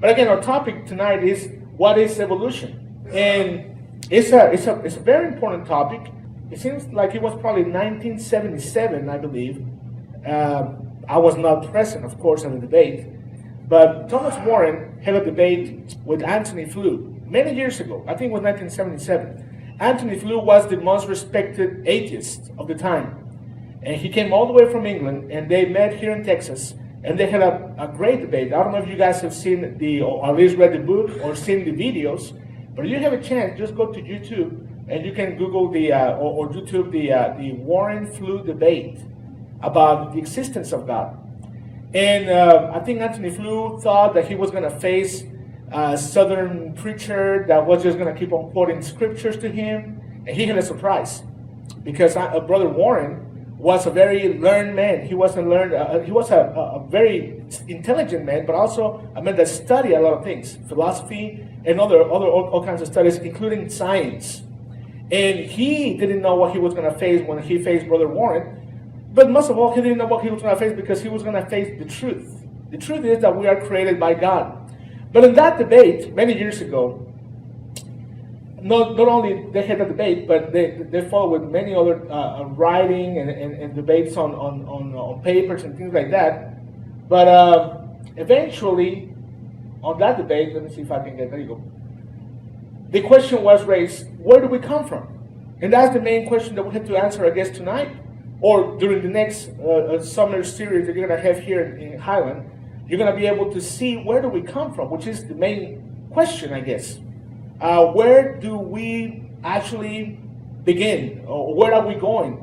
But again, our topic tonight is what is evolution? And it's a very important topic. It seems like it was probably 1977, I believe. I was not present, of course, in the debate. But Thomas Warren had a debate with Anthony Flew many years ago. I think it was 1977. Anthony Flew was the most respected atheist of the time. And he came all the way from England, and they met here in Texas, and they had a great debate. I don't know if you guys have seen or at least read the book or seen the videos, but if you have a chance, just go to YouTube, and you can Google or YouTube the Warren Flew debate about the existence of God. And I think Anthony Flew thought that he was going to face a Southern preacher that was just going to keep on quoting scriptures to him, and he had a surprise, because Brother Warren was a very learned man. He was a very intelligent man, but also a man that studied a lot of things, philosophy and all kinds of studies, including science. And he didn't know what he was going to face when he faced Brother Warren. But most of all, he didn't know what he was going to face because he was going to face the truth. The truth is that we are created by God. But in that debate, many years ago, not only they had a debate, but they followed with many other writing and debates on papers and things like that. But eventually, on that debate, let me see if I can get, there you go. The question was raised, where do we come from? And that's the main question that we have to answer, I guess, tonight, or during the next summer series that you're going to have here in Highland. You're going to be able to see where do we come from, which is the main question, I guess. Where do we actually begin? Or where are we going?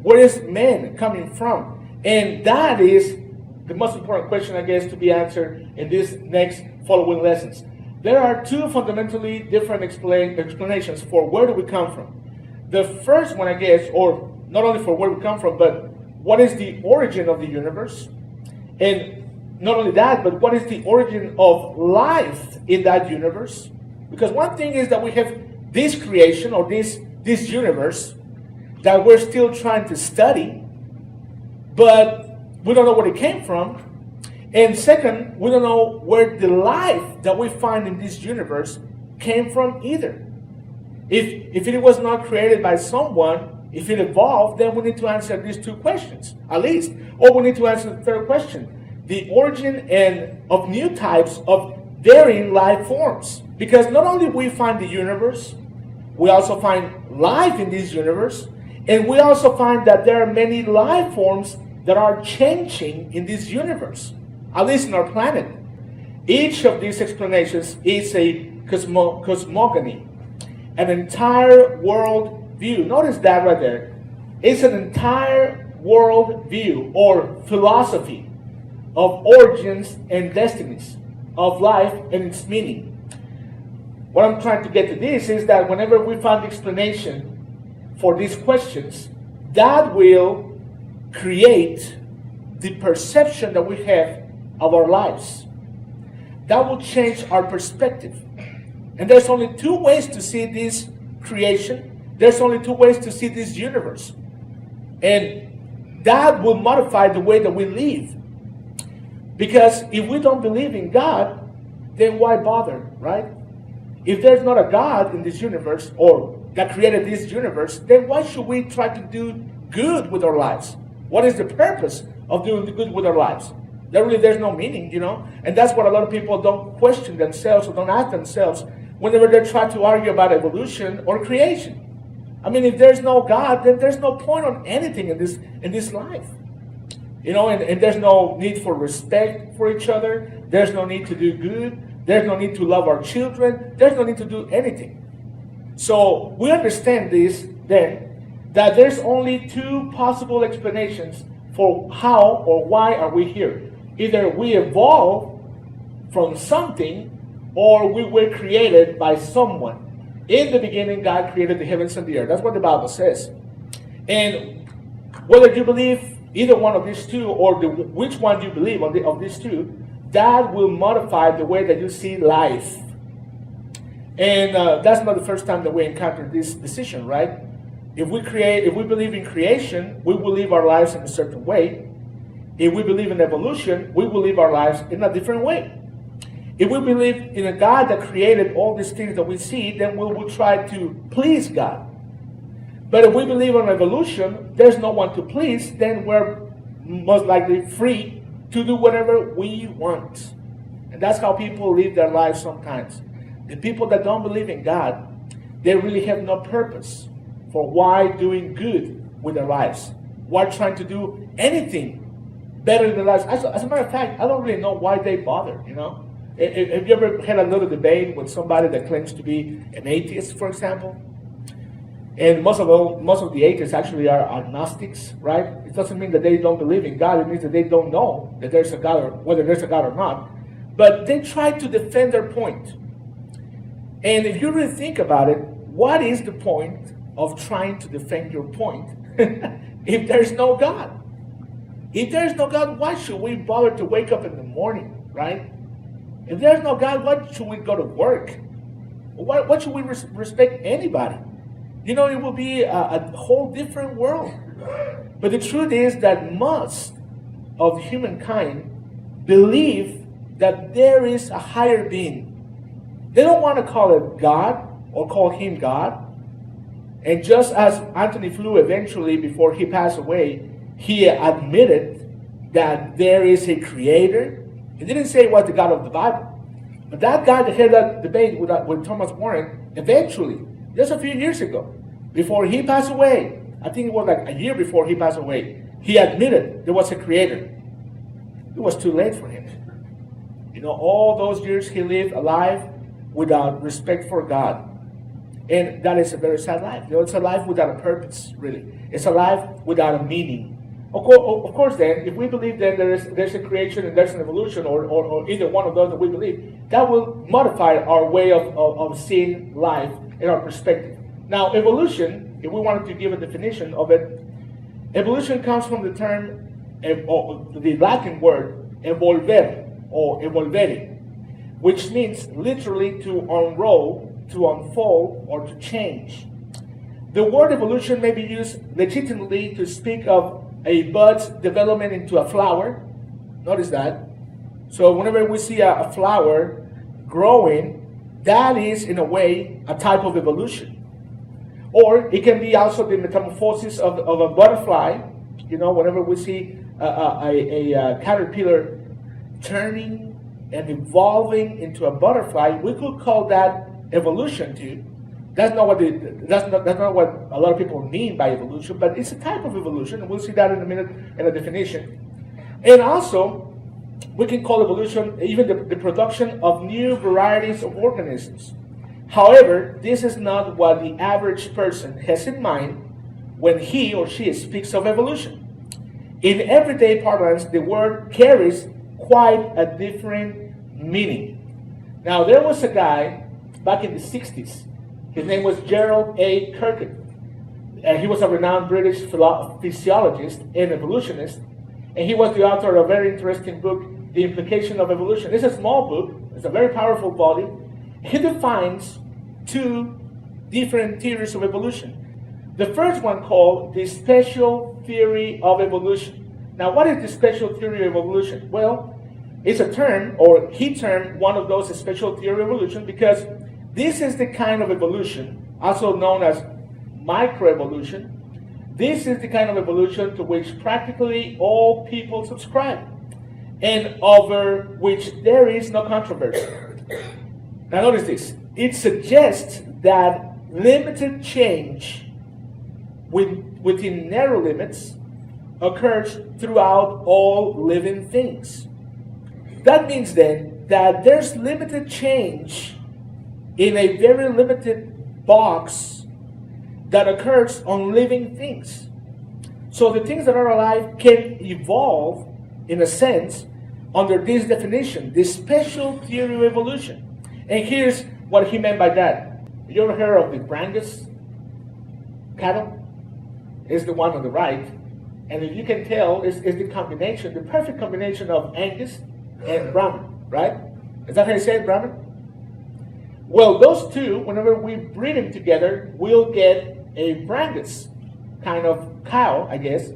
Where is man coming from? And that is the most important question, I guess, to be answered in these next following lessons. There are two fundamentally different explanations for where do we come from. The first one, I guess, or not only for where we come from, but what is the origin of the universe? And not only that, but what is the origin of life in that universe? Because one thing is that we have this creation or this universe that we're still trying to study, but we don't know where it came from. And second, we don't know where the life that we find in this universe came from either. If it was not created by someone, if it evolved, then we need to answer these two questions, at least. Or we need to answer the third question, the origin of new types of varying life forms. Because not only we find the universe, we also find life in this universe, and we also find that there are many life forms that are changing in this universe, at least in our planet. Each of these explanations is a cosmogony, an entire world view. Notice that right there. It's an entire world view or philosophy of origins and destinies of life and its meaning. What I'm trying to get to this is that whenever we find explanation for these questions, that will create the perception that we have of our lives. That will change our perspective. And there's only two ways to see this creation. There's only two ways to see this universe. And that will modify the way that we live. Because if we don't believe in God, then why bother, right? If there's not a God in this universe, or that created this universe, then why should we try to do good with our lives? What is the purpose of doing the good with our lives? There's no meaning, And that's what a lot of people don't question themselves or don't ask themselves whenever they try to argue about evolution or creation. I mean, if there's no God, then there's no point on anything in this life. And there's no need for respect for each other. There's no need to do good. There's no need to love our children. There's no need to do anything. So we understand this then, that there's only two possible explanations for how or why are we here. Either we evolved from something, or we were created by someone. In the beginning, God created the heavens and the earth. That's what the Bible says. And whether you believe either one of these two, or which one you believe of these two, that will modify the way that you see life. And that's not the first time that we encounter this decision, right? If we believe in creation, we will live our lives in a certain way. If we believe in evolution, we will live our lives in a different way. If we believe in a God that created all these things that we see, then we will try to please God. But if we believe in evolution, there's no one to please, then we're most likely free to do whatever we want. And that's how people live their lives sometimes. The people that don't believe in God, they really have no purpose for why doing good with their lives. Why trying to do anything better in their lives. As a matter of fact, I don't really know why they bother, you know. Have you ever had a little debate with somebody that claims to be an atheist, for example? And most of the atheists actually are agnostics, right? It doesn't mean that they don't believe in God. It means that they don't know that there's a God, or whether there's a God or not. But they try to defend their point. And if you really think about it, what is the point of trying to defend your point if there's no God? If there's no God, why should we bother to wake up in the morning, right? If there's no God, why should we go to work? Why should we respect anybody? You know, it will be a whole different world. But the truth is that most of humankind believe that there is a higher being. They don't want to call it God or call him God. And just as Anthony Flew eventually, before he passed away, he admitted that there is a creator. He didn't say it was the God of the Bible. But that guy that had that debate with Thomas Warren, eventually, just a few years ago, before he passed away, I think it was like a year before he passed away, he admitted there was a creator. It was too late for him. You know, all those years he lived alive without respect for God. And that is a very sad life. You know, it's a life without a purpose, really. It's a life without a meaning. Of course, then, if we believe that there's a creation and there's an evolution, or either one of those that we believe, that will modify our way of seeing life and our perspective. Now, evolution, if we wanted to give a definition of it, evolution comes from the term, the Latin word, evolver, or evolvere, which means literally to unroll, to unfold, or to change. The word evolution may be used legitimately to speak of a bud's development into a flower. Notice that. So whenever we see a flower growing, that is, in a way, a type of evolution. Or it can be also the metamorphosis of a butterfly. You know, whenever we see a caterpillar turning and evolving into a butterfly, we could call that evolution too. That's not what a lot of people mean by evolution, but it's a type of evolution, and we'll see that in a minute in a definition. And also, we can call evolution even the production of new varieties of organisms. However, this is not what the average person has in mind when he or she speaks of evolution. In everyday parlance, the word carries quite a different meaning. Now, there was a guy back in the 60s. His name was Gerald A. Kirkin. He was a renowned British physiologist and evolutionist, and he was the author of a very interesting book, The Implication of Evolution. It's a small book. It's a very powerful volume. He defines two different theories of evolution. The first one called the special theory of evolution. Now, what is the special theory of evolution? Well, it's a term, or he termed one of those special theory of evolution, because this is the kind of evolution, also known as microevolution. This is the kind of evolution to which practically all people subscribe, and over which there is no controversy. Now notice this. It suggests that limited change within narrow limits occurs throughout all living things. That means then that there's limited change in a very limited box that occurs on living things. So the things that are alive can evolve, in a sense, under this definition, this special theory of evolution. And here's what he meant by that. You ever heard of the Brangus cattle? It's the one on the right. And if you can tell, it's the combination, the perfect combination of Angus and Brahman, right? Is that how you say it, Brahman? Well, those two, whenever we breed them together, we'll get a Brangus kind of cow, I guess.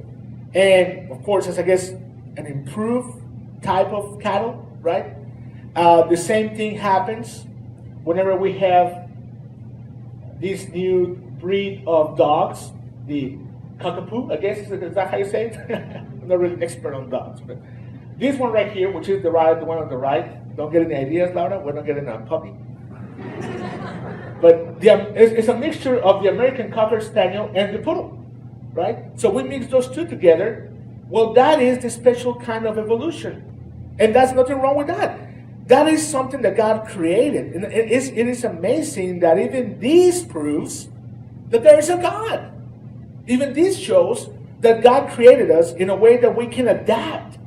And, of course, it's, I guess, an improved type of cattle, right? The same thing happens whenever we have this new breed of dogs, the cockapoo, I guess, is that how you say it? I'm not really an expert on dogs, but this one right here, which is the one on the right, don't get any ideas, Laura, we're not getting a puppy. But it's a mixture of the American Cocker Spaniel and the Poodle, right? So we mix those two together. Well, that is the special kind of evolution. And there's nothing wrong with that. That is something that God created. And it is amazing that even this proves that there is a God. Even this shows that God created us in a way that we can adapt,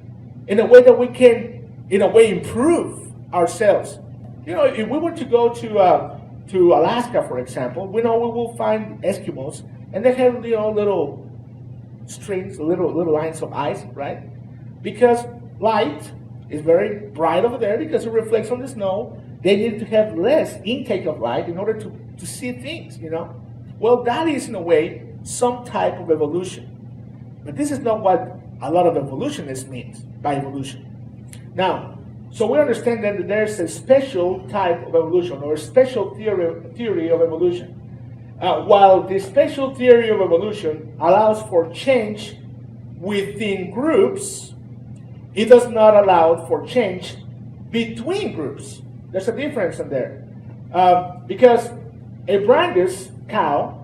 in a way that we can, in a way, improve ourselves. You know, if we were to go to Alaska, for example, we know we will find Eskimos, and they have little strings, little lines of ice, right? Because light is very bright over there because it reflects on the snow. They need to have less intake of light in order to see things, you know. Well, that is, in a way, some type of evolution. But this is not what a lot of evolutionists mean by evolution. Now, so we understand that there's a special type of evolution or a special theory of evolution. While the special theory of evolution allows for change within groups, it does not allow for change between groups. There's a difference in there. Because a Brangus cow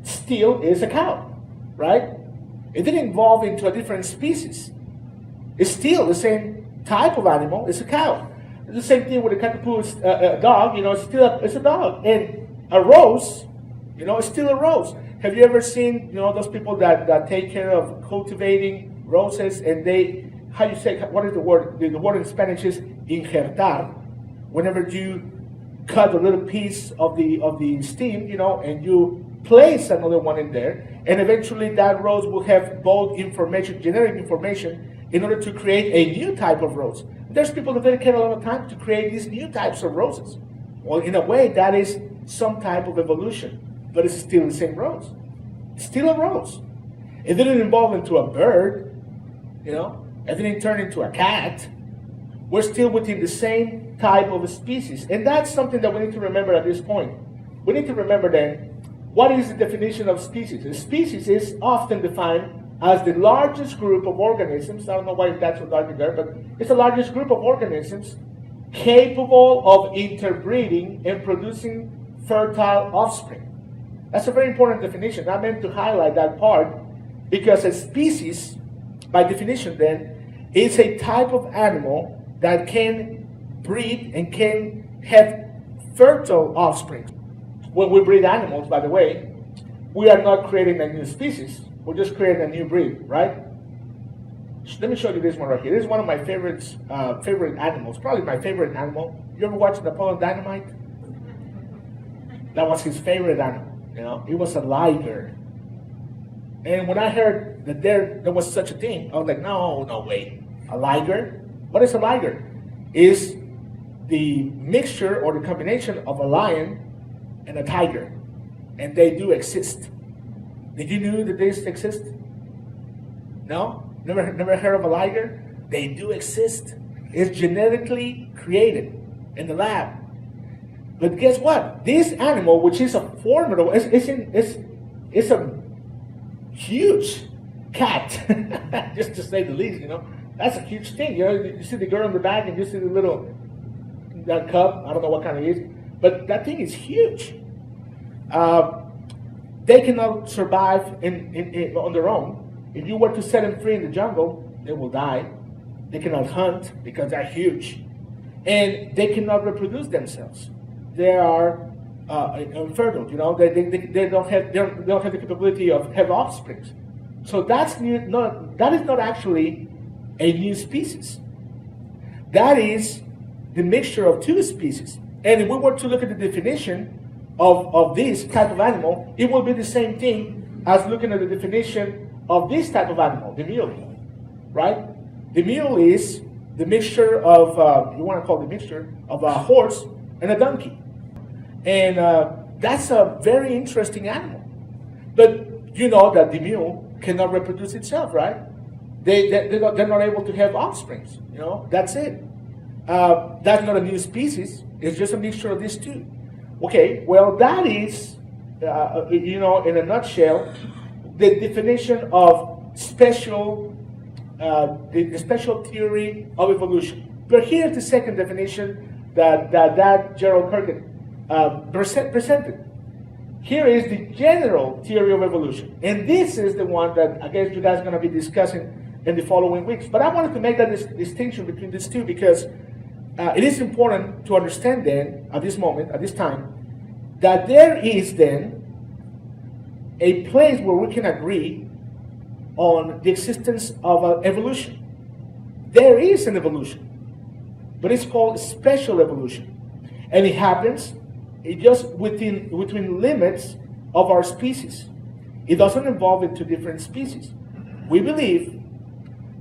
still is a cow, right? It didn't evolve into a different species. It's still the same type of animal. It's a cow. It's the same thing with a cockapoo dog. You know, it's a dog. And a rose, you know, it's still a rose. Have you ever seen, you know, those people that take care of cultivating roses, and they, how you say, what is the word? The word in Spanish is injertar. Whenever you cut a little piece of the stem, you know, and you place another one in there, and eventually that rose will have both information, genetic information, in order to create a new type of rose. There's people that dedicate a lot of time to create these new types of roses. Well, in a way, that is some type of evolution, but it's still the same rose. It's still a rose. It didn't evolve into a bird, you know. It didn't turn into a cat. We're still within the same type of species. And that's something that we need to remember at this point. We need to remember then, what is the definition of species? A species is often defined as the largest group of organisms. I don't know why that's so dark in there, but it's the largest group of organisms capable of interbreeding and producing fertile offspring. That's a very important definition. I meant to highlight that part because a species, by definition then, is a type of animal that can breed and can have fertile offspring. When we breed animals, by the way, we are not creating a new species. We're just creating a new breed, right? Let me show you this one right here. This is one of my favorite animals, probably my favorite animal. You ever watched Napoleon Dynamite? That was his favorite animal. You know, it was a liger. And when I heard that there was such a thing, I was like, no way. A liger? What is a liger? Is the mixture or the combination of a lion and a tiger. And they do exist. Did you know that these exist? No? Never heard of a liger? They do exist. It's genetically created in the lab. But guess what? This animal, which is a formidable, it's a huge cat, just to say the least, you know. That's a huge thing. You know, you see the girl in the back and you see that cub, I don't know what kind it is, but that thing is huge. They cannot survive on their own. If you were to set them free in the jungle, they will die. They cannot hunt because they're huge. And they cannot reproduce themselves. They are infertile, you know. They don't have the capability of have offspring. So that is not actually a new species. That is the mixture of two species. And if we were to look at the definition of this type of animal, it will be the same thing as looking at the definition of this type of animal, the mule, right? The mule is the mixture of, you want to call it the mixture of a horse and a donkey. And that's a very interesting animal. But you know that the mule cannot reproduce itself, right? They're not able to have offspring, you know, that's it. That's not a new species. It's just a mixture of these two. Okay, well, that is, in a nutshell, the definition of the special theory of evolution. But here's the second definition that Gerald Kirkett presented. Here is the general theory of evolution. And this is the one that I guess you guys are going to be discussing in the following weeks. But I wanted to make that distinction between these two because it is important to understand then, at this moment, at this time, that there is then a place where we can agree on the existence of evolution. There is an evolution, but it's called special evolution. And it happens just within limits of our species. It doesn't evolve into different species. We believe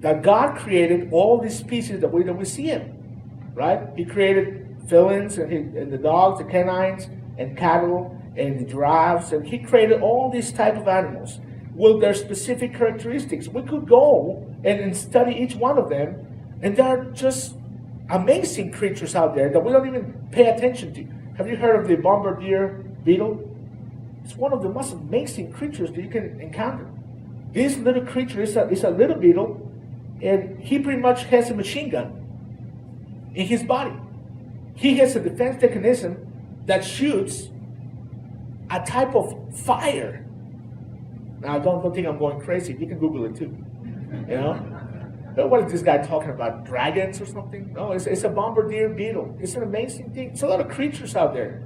that God created all these species the way that we see them, right? He created felines and the dogs, the canines, and cattle, and the giraffes, and he created all these type of animals with their specific characteristics. We could go and study each one of them, and there are just amazing creatures out there that we don't even pay attention to. Have you heard of the bombardier beetle? It's one of the most amazing creatures that you can encounter. This little creature is a little beetle, and he pretty much has a machine gun in his body. He has a defense mechanism that shoots a type of fire. Now, don't think I'm going crazy. You can Google it too. You know? But what is this guy talking about? Dragons or something? No, it's a bombardier beetle. It's an amazing thing. It's a lot of creatures out there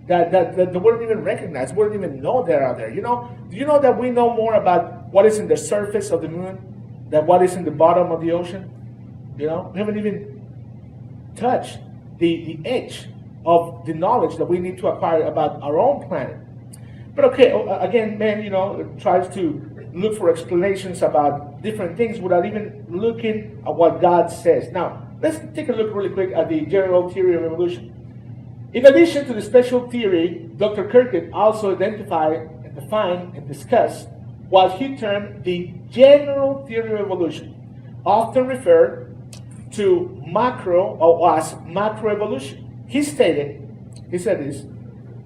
that we wouldn't even recognize, wouldn't even know they're out there. Do you know that we know more about what is in the surface of the moon than what is in the bottom of the ocean? We haven't even touched the edge of the knowledge that we need to acquire about our own planet. But okay, again, man, tries to look for explanations about different things without even looking at what God says. Now, let's take a look really quick at the general theory of evolution. In addition to the special theory, Dr. Kirkett also identified and defined and discussed what he termed the general theory of evolution, often referred to macro or as macroevolution. He said this,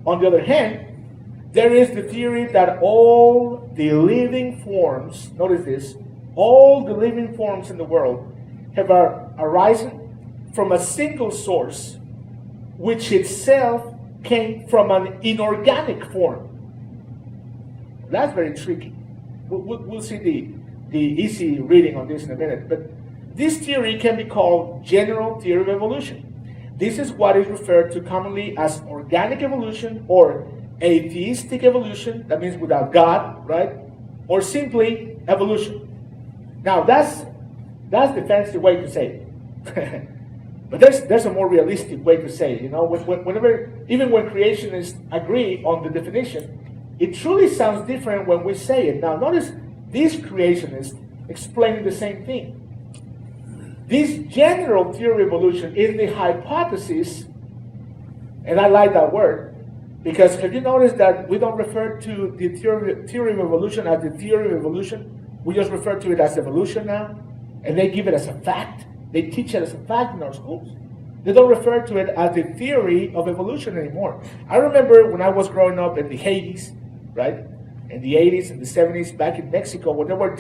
on the other hand, there is the theory that all the living forms, notice this, all the living forms in the world have arisen from a single source, which itself came from an inorganic form. That's very tricky. We'll see the easy reading on this in a minute. But this theory can be called general theory of evolution. This is what is referred to commonly as organic evolution or atheistic evolution, that means without God, right? Or simply evolution. Now that's the fancy way to say it. But there's a more realistic way to say it. Even when creationists agree on the definition, it truly sounds different when we say it. Now notice these creationists explaining the same thing. This general theory of evolution is the hypothesis, and I like that word, because have you noticed that we don't refer to the theory of evolution as the theory of evolution? We just refer to it as evolution now, and they give it as a fact. They teach it as a fact in our schools. They don't refer to it as the theory of evolution anymore. I remember when I was growing up in the 80s, right? In the 80s and the 70s, back in Mexico, when they were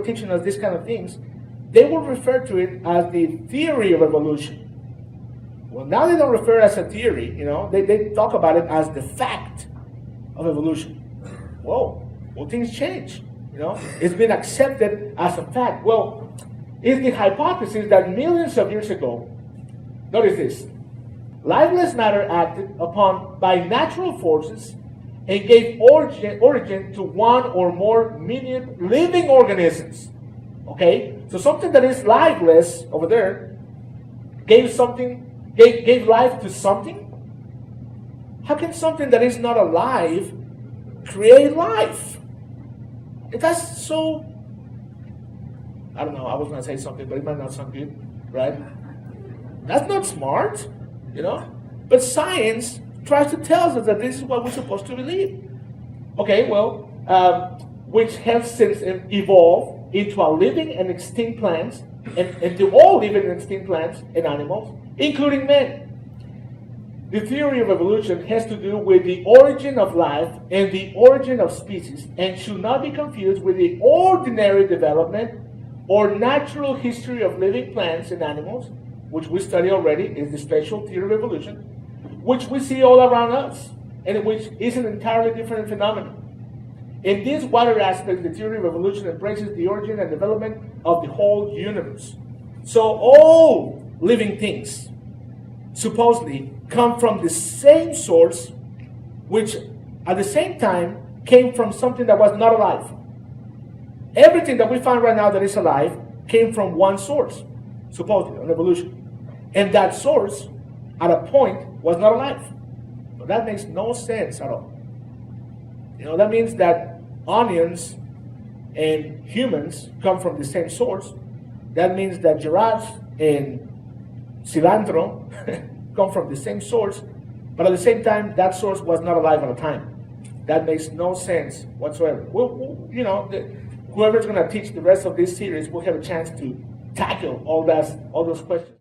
teaching us these kind of things, they would refer to it as the theory of evolution. Well, now they don't refer as a theory, they talk about it as the fact of evolution. Whoa, well, things change, It's been accepted as a fact. Well, it's the hypothesis that millions of years ago, notice this, lifeless matter acted upon by natural forces and gave origin to one or more million living organisms. Okay? So something that is lifeless over there gave life to something? How can something that is not alive create life? That's so, I don't know, I was going to say something, but it might not sound good, right? That's not smart, But science tries to tell us that this is what we're supposed to believe. Okay, which has since evolved into a living and extinct plants and to all living and extinct plants and animals, including men. The theory of evolution has to do with the origin of life and the origin of species, and should not be confused with the ordinary development or natural history of living plants and animals, which we study already, is the special theory of evolution, which we see all around us, and which is an entirely different phenomenon. In these wider aspects, the theory of evolution embraces the origin and development of the whole universe. So all living things supposedly come from the same source, which at the same time came from something that was not alive. Everything that we find right now that is alive came from one source, supposedly, on evolution. And that source, at a point, was not alive. But that makes no sense at all. That means that onions and humans come from the same source. That means that giraffes and cilantro come from the same source, but at the same time, that source was not alive at the time. That makes no sense whatsoever. Whoever's going to teach the rest of this series will have a chance to tackle all those questions.